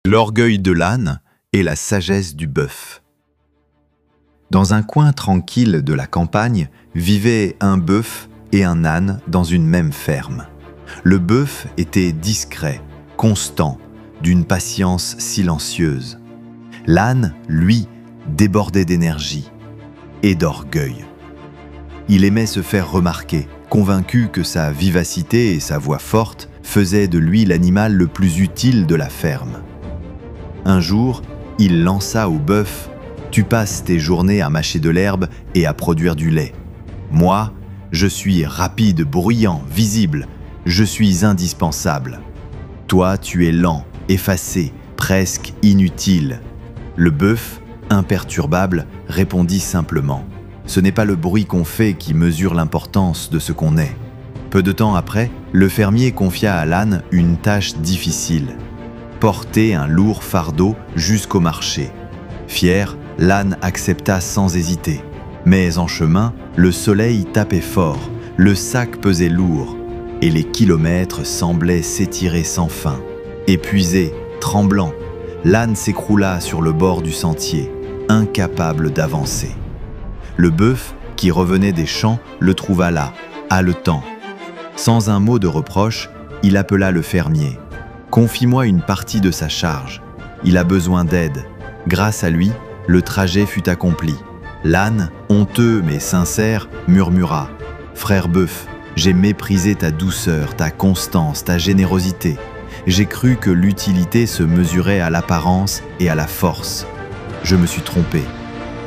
L'orgueil de l'âne et la sagesse du bœuf. Dans un coin tranquille de la campagne vivaient un bœuf et un âne dans une même ferme. Le bœuf était discret, constant, d'une patience silencieuse. L'âne, lui, débordait d'énergie et d'orgueil. Il aimait se faire remarquer, convaincu que sa vivacité et sa voix forte faisaient de lui l'animal le plus utile de la ferme. Un jour, il lança au bœuf « Tu passes tes journées à mâcher de l'herbe et à produire du lait. Moi, je suis rapide, bruyant, visible, je suis indispensable. Toi, tu es lent, effacé, presque inutile. » Le bœuf, imperturbable, répondit simplement « Ce n'est pas le bruit qu'on fait qui mesure l'importance de ce qu'on est. » Peu de temps après, le fermier confia à l'âne une tâche difficile. Porter un lourd fardeau jusqu'au marché. Fier, l'âne accepta sans hésiter. Mais en chemin, le soleil tapait fort, le sac pesait lourd, et les kilomètres semblaient s'étirer sans fin. Épuisé, tremblant, l'âne s'écroula sur le bord du sentier, incapable d'avancer. Le bœuf, qui revenait des champs, le trouva là, haletant. Sans un mot de reproche, il appela le fermier. « Confie-moi une partie de sa charge. Il a besoin d'aide. » Grâce à lui, le trajet fut accompli. L'âne, honteux mais sincère, murmura « Frère bœuf, j'ai méprisé ta douceur, ta constance, ta générosité. J'ai cru que l'utilité se mesurait à l'apparence et à la force. Je me suis trompé. »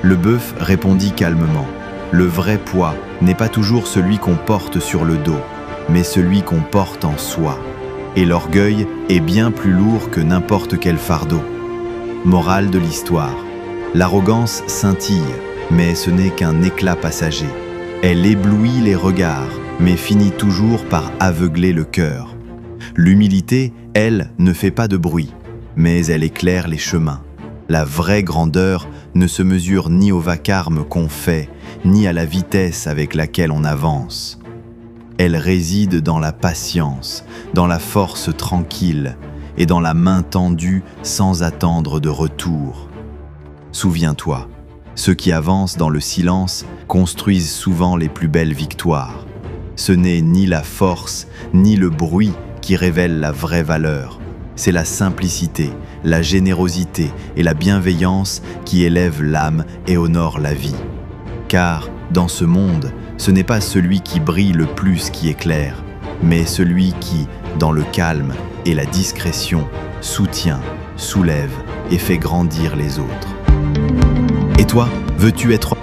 Le bœuf répondit calmement « Le vrai poids n'est pas toujours celui qu'on porte sur le dos, mais celui qu'on porte en soi. Et l'orgueil est bien plus lourd que n'importe quel fardeau. » Morale de l'histoire. L'arrogance scintille, mais ce n'est qu'un éclat passager. Elle éblouit les regards, mais finit toujours par aveugler le cœur. L'humilité, elle, ne fait pas de bruit, mais elle éclaire les chemins. La vraie grandeur ne se mesure ni au vacarme qu'on fait, ni à la vitesse avec laquelle on avance. Elle réside dans la patience, dans la force tranquille et dans la main tendue sans attendre de retour. Souviens-toi, ceux qui avancent dans le silence construisent souvent les plus belles victoires. Ce n'est ni la force, ni le bruit qui révèlent la vraie valeur. C'est la simplicité, la générosité et la bienveillance qui élèvent l'âme et honorent la vie. Car, dans ce monde, ce n'est pas celui qui brille le plus qui éclaire, mais celui qui, dans le calme et la discrétion, soutient, soulève et fait grandir les autres. Et toi, veux-tu être